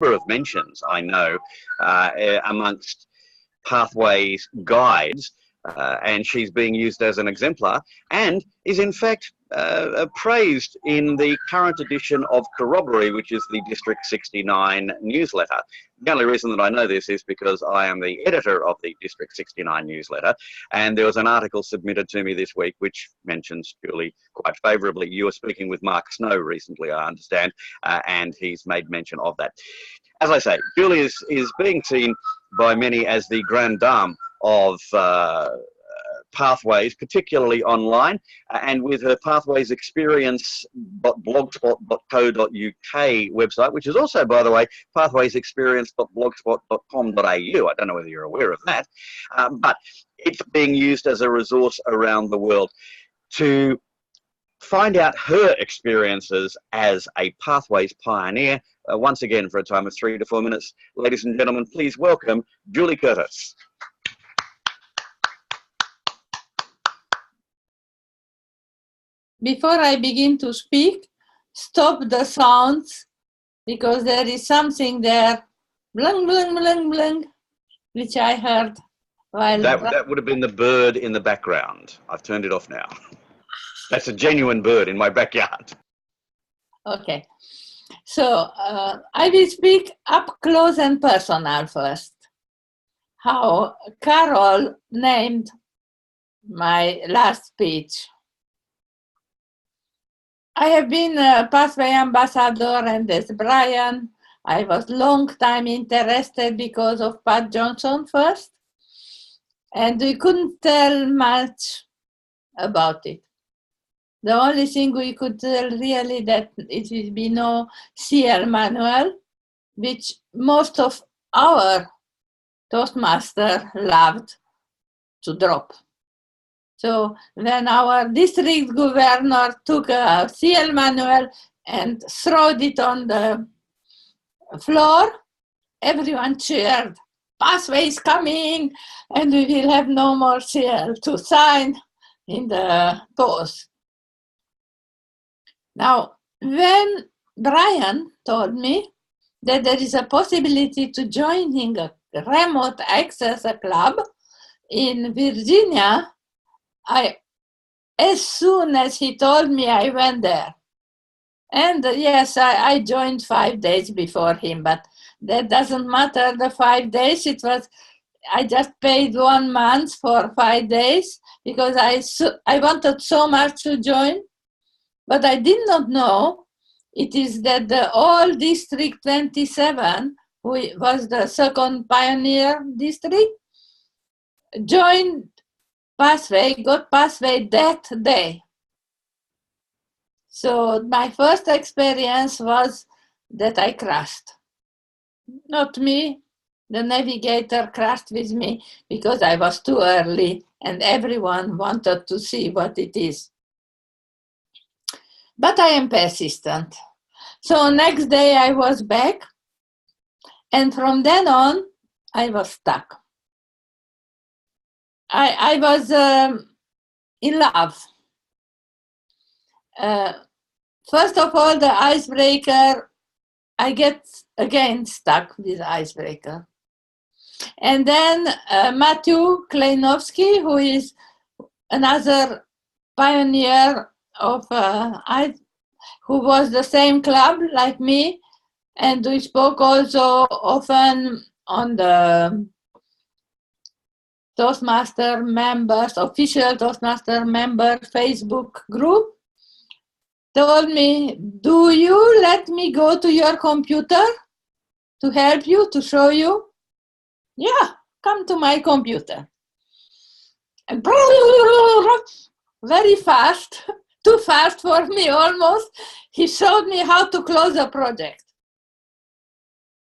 number of mentions, I know, amongst Pathways guides, and she's being used as an exemplar and is in fact praised in the current edition of Corroboree, which is the District 69 newsletter. The only reason that I know this is because I am the editor of the District 69 newsletter, and there was an article submitted to me this week which mentions Julie quite favourably. You were speaking with Mark Snow recently, I understand, and he's made mention of that. As I say, Julie is being seen by many as the grande dame of Pathways, particularly online, and with her Pathways Experience.blogspot.co.uk website, which is also, by the way, pathwaysexperience.blogspot.com.au. I don't know whether you're aware of that, but it's being used as a resource around the world to find out her experiences as a Pathways pioneer. Once again, for a time of 3 to 4 minutes, ladies and gentlemen, please welcome Julie Kertesz. Before I begin to speak, stop the sounds, because there is something there, bling, bling, bling, bling, which I heard while... That would have been the bird in the background. I've turned it off now. That's a genuine bird in my backyard. Okay. So I will speak up close and personal first. How Carol named my last speech. I have been a Pathway ambassador, and as Brian, I was long time interested because of Pat Johnson first, and we couldn't tell much about it. The only thing we could tell really that it will be no CL manual, which most of our Toastmaster loved to drop. So when our district governor took a CL manual and throwed it on the floor, everyone cheered, Pathway is coming, and we will have no more CL to sign in the post. Now, when Brian told me that there is a possibility to join in a remote access club in Virginia, as soon as he told me, I went there. And yes, I joined 5 days before him, but that doesn't matter, the 5 days. I just paid 1 month for 5 days because I wanted so much to join, but I did not know it is that the old District 27, who was the second pioneer district, joined Pathway, got Pathway that day. So my first experience was that I crashed. Not me, the navigator crashed with me because I was too early and everyone wanted to see what it is. But I am persistent. So next day I was back, and from then on I was stuck. I was in love. First of all, the icebreaker, I get again stuck with icebreaker. And then Matthew Kleinowski, who is another pioneer of who was the same club like me, and we spoke also often on the Toastmaster members, official Toastmaster member Facebook group, told me, do you let me go to your computer to help you, to show you? Yeah, come to my computer. And very fast, too fast for me almost, he showed me how to close a project,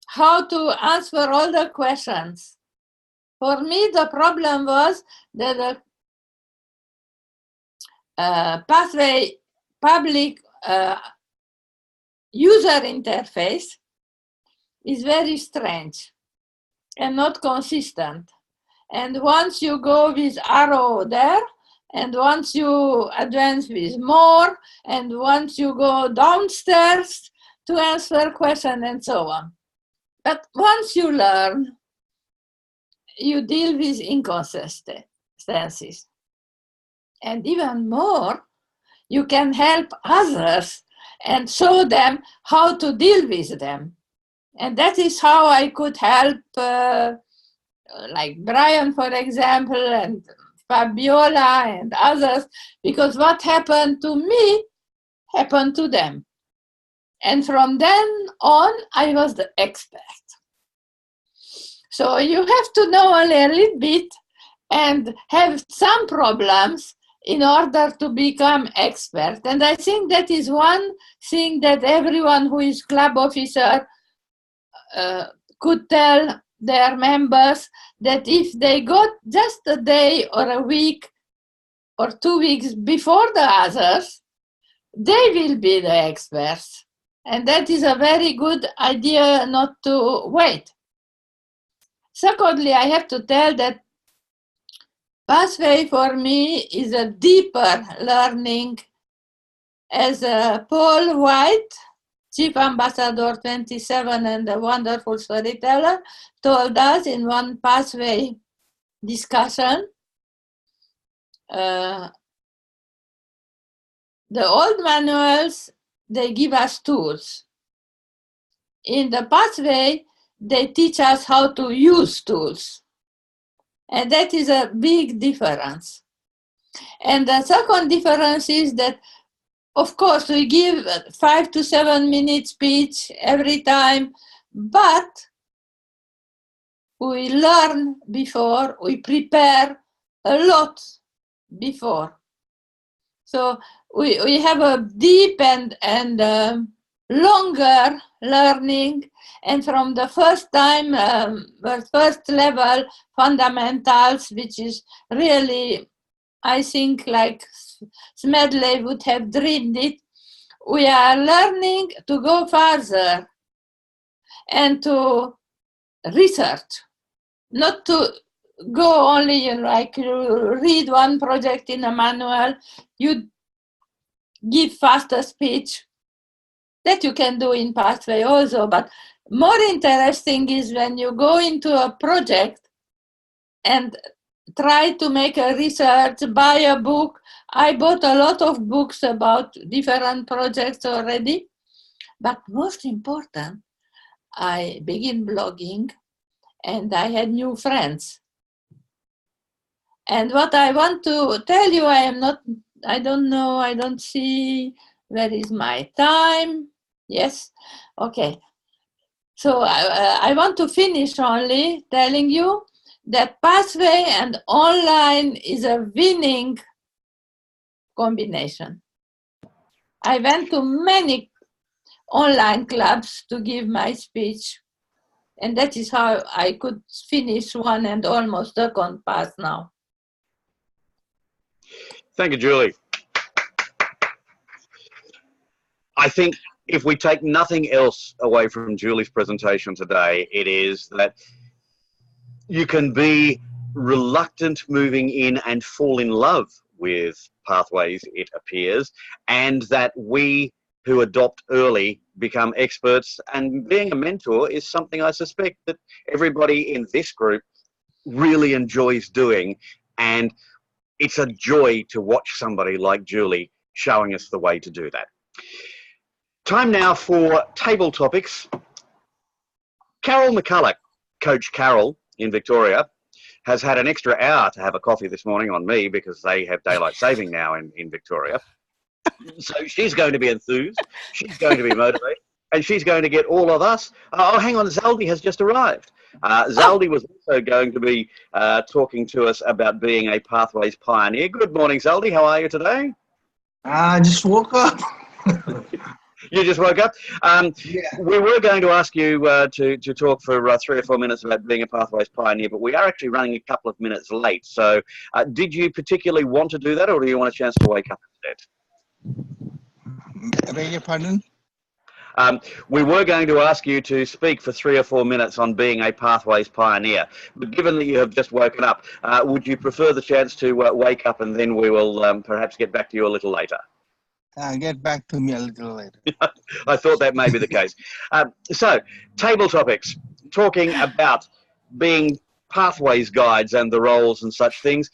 how to answer all the questions. For me, the problem was that the Pathway public user interface is very strange and not consistent. And once you go with arrow there, and once you advance with more, and once you go downstairs to answer question and so on. But once you learn, you deal with inconsistencies. And even more, you can help others and show them how to deal with them. And that is how I could help, like Brian, for example, and Fabiola and others, because what happened to me happened to them. And from then on, I was the expert. So you have to know only a little bit and have some problems in order to become expert. And I think that is one thing that everyone who is club officer could tell their members, that if they got just a day or a week or 2 weeks before the others, they will be the experts. And that is a very good idea, not to wait. Secondly, I have to tell that pathway for me is a deeper learning. As Paul White, Chief Ambassador 27 and a wonderful storyteller, told us in one pathway discussion, the old manuals, they give us tools. In the pathway, they teach us how to use tools. And that is a big difference. And the second difference is that, of course, we give 5 to 7 minute speech every time, but we learn before, we prepare a lot before. So we have a deep and longer learning, and from the first time, the first level fundamentals, which is really, I think, like Smedley would have dreamed it, we are learning to go further and to research, not to go only like read one project in a manual, you give faster speech. That you can do in pathway also, but more interesting is when you go into a project and try to make a research, buy a book. I bought a lot of books about different projects already, but most important, I began blogging and I had new friends. And what I want to tell you, I don't know, I don't see, where is my time? Yes, okay. So I want to finish only telling you that pathway and online is a winning combination. I went to many online clubs to give my speech, and that is how I could finish one and almost second pass now. Thank you, Julie. I think if we take nothing else away from Julie's presentation today, it is that you can be reluctant moving in and fall in love with pathways, it appears, and that we who adopt early become experts. And being a mentor is something I suspect that everybody in this group really enjoys doing. And it's a joy to watch somebody like Julie showing us the way to do that. Time now for table topics. Carol McCulloch, Coach Carol in Victoria, has had an extra hour to have a coffee this morning on me because they have daylight saving now in Victoria. So she's going to be enthused, she's going to be motivated, and she's going to get all of us. Oh, hang on, Zaldi has just arrived. Zaldi was also going to be talking to us about being a Pathways pioneer. Good morning, Zaldi. How are you today? I just woke up. You just woke up? Yeah. We were going to ask you to talk for 3 or 4 minutes about being a Pathways pioneer, but we are actually running a couple of minutes late. So did you particularly want to do that, or do you want a chance to wake up instead? I beg your pardon? We were going to ask you to speak for 3 or 4 minutes on being a Pathways pioneer, but given that you have just woken up, would you prefer the chance to wake up and then we will perhaps get back to you a little later? Get back to me a little later. I thought that may be the case. So, table topics. talking about being pathways guides and the roles and such things.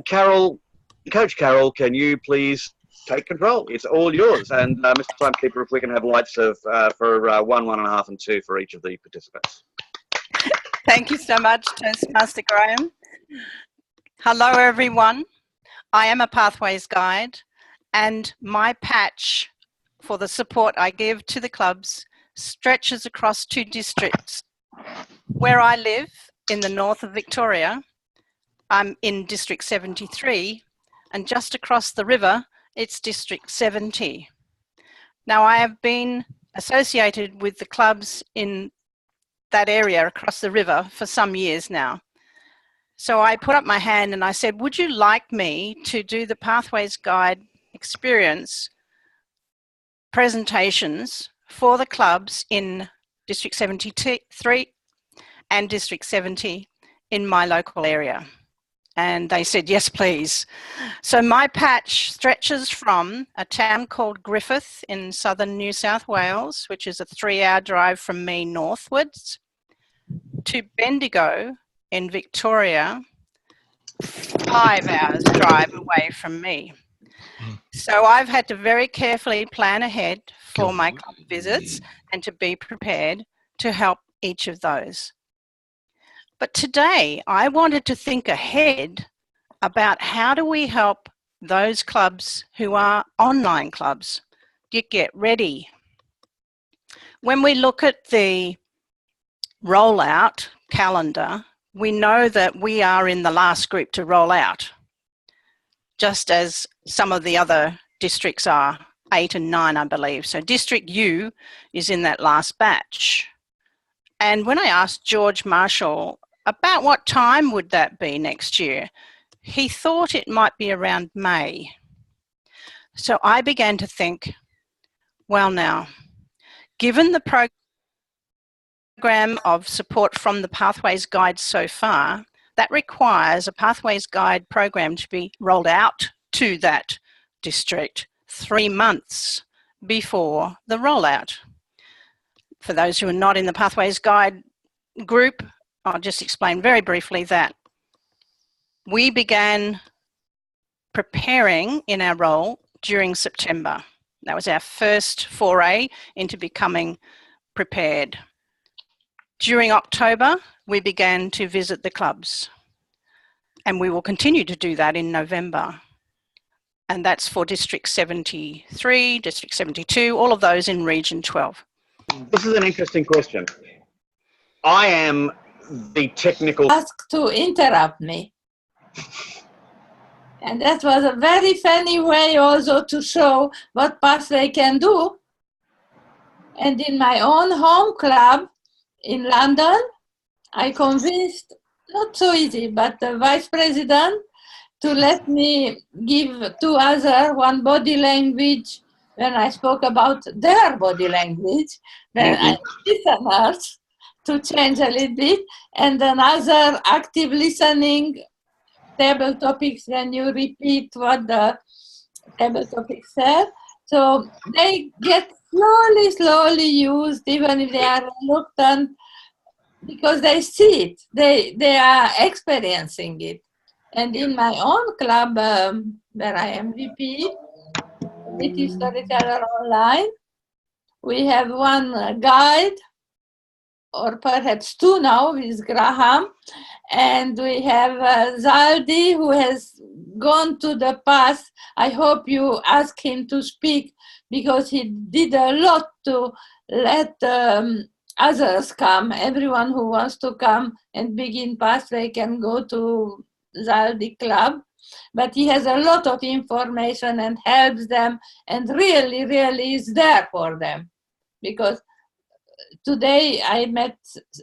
Carol, Coach Carol, can you please take control? It's all yours. And Mr. Timekeeper, if we can have lights of for 1, 1.5, and 2 for each of the participants. Thank you so much, Toastmaster Graham. Hello, everyone. I am a Pathways Guide, and my patch for the support I give to the clubs stretches across 2 districts. Where I live, in the north of Victoria, I'm in District 73, and just across the river, it's District 70. Now, I have been associated with the clubs in that area across the river for some years now. So I put up my hand and I said, would you like me to do the Pathways Guide experience presentations for the clubs in District 73 and District 70 in my local area? And they said, yes, please. So my patch stretches from a town called Griffith in southern New South Wales, which is a 3-hour drive from me northwards, to Bendigo in Victoria, 5 hours drive away from me. So I've had to very carefully plan ahead for my club visits and to be prepared to help each of those. But today I wanted to think ahead about how do we help those clubs who are online clubs get ready. When we look at the rollout calendar, we know that we are in the last group to roll out, just as some of the other districts are, 8 and 9, I believe. So District U is in that last batch. And when I asked George Marshall about what time would that be next year, he thought it might be around May. So I began to think, well now, given the program of support from the Pathways Guide so far, that requires a Pathways Guide program to be rolled out to that district 3 months before the rollout. For those who are not in the Pathways Guide group, I'll just explain very briefly that we began preparing in our role during September. That was our first foray into becoming prepared. During October, we began to visit the clubs, and we will continue to do that in November. And that's for District 73, District 72, all of those in Region 12. This is an interesting question. I am the technical... Asked to interrupt me. And that was a very funny way also to show what Pathway can do. And in my own home club in London, I convinced, not so easy, but the vice president to let me give 2 other, one body language when I spoke about their body language, then I listeners to change a little bit, and another active listening table topics when you repeat what the table topic said. So they get slowly used, even if they are reluctant, because they see it, they are experiencing it. And in my own club, where I am VP, Witty Storyteller Online, we have one guide, or perhaps 2 now with Graham, and we have Zaldi, who has gone to the path. I hope you ask him to speak, because he did a lot to let others come. Everyone who wants to come and begin Pathway can go to Zaldi Club, but he has a lot of information and helps them, and really is there for them. Because today I met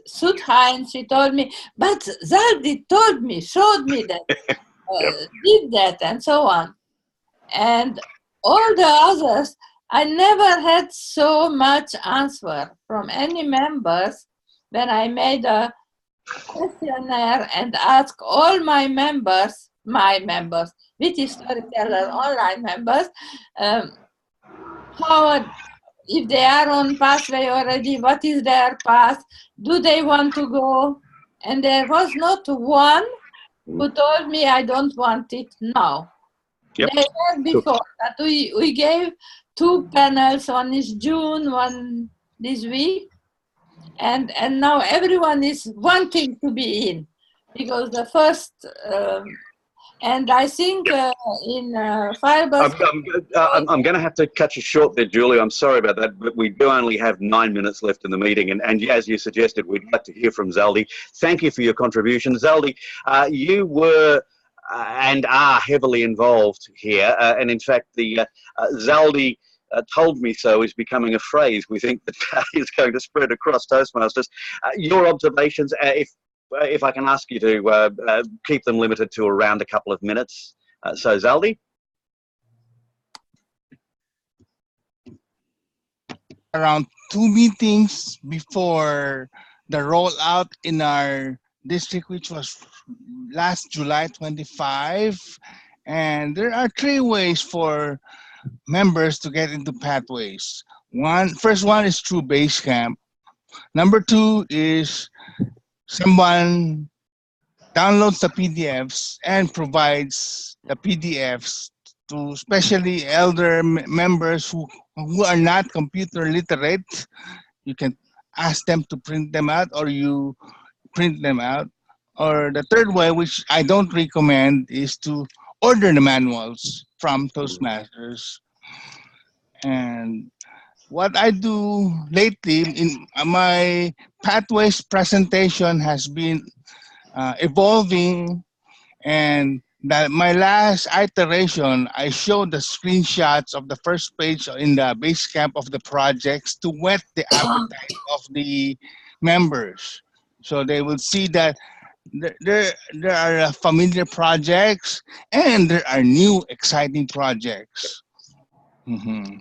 Sudha, and she told me, but Zaldi told me, showed me that, did that, and so on. And all the others, I never had so much answer from any members when I made a questionnaire and asked all my members, Witty Storyteller Online members, how if they are on pathway already, what is their path? Do they want to go? And there was not one who told me I don't want it now. Yep. They were before that. We gave 2 panels, one is June, one this week. And now everyone is wanting to be in, because the first, and I think in Firebird. I'm going to have to cut you short there, Julie. I'm sorry about that, but we do only have 9 minutes left in the meeting. And as you suggested, we'd like to hear from Zaldi. Thank you for your contribution. Zaldi, you were and are heavily involved here. And in fact, the Zaldi told me so is becoming a phrase we think that is going to spread across Toastmasters. Your observations, if I can ask you to keep them limited to around a couple of minutes. So Zaldi? Around 2 meetings before the rollout in our district, which was last July 25. And there are 3 ways for members to get into pathways. First one is through Basecamp. Number 2 is someone downloads the PDFs and provides the PDFs to especially elder members who are not computer literate. You can ask them to print them out, or you print them out. Or the third way, which I don't recommend, is to order the manuals from Toastmasters. And what I do lately in my pathways presentation has been evolving, and that my last iteration, I showed the screenshots of the first page in the Basecamp of the projects to whet the appetite of the members. So they will see that there are familiar projects and there are new exciting projects. Mm-hmm.